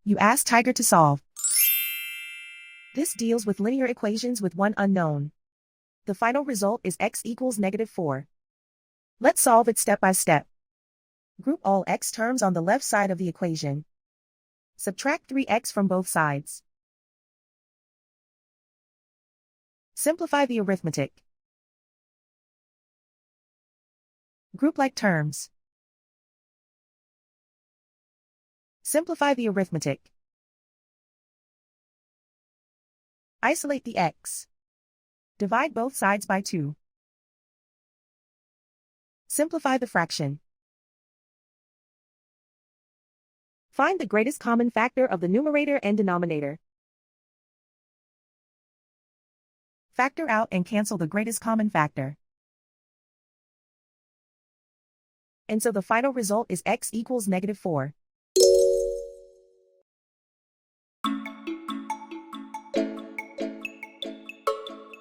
You ask Tiger to solve. This deals with linear equations with one unknown. The final result is x equals -4. Let's solve it step by step. Group all x terms on the left side of the equation. Subtract 3x from both sides. Simplify the arithmetic. Group like terms. Simplify the arithmetic. Isolate the x. Divide both sides by 2. Simplify the fraction. Find the greatest common factor of the numerator and denominator. Factor out and cancel the greatest common factor. And so the final result is x equals -4.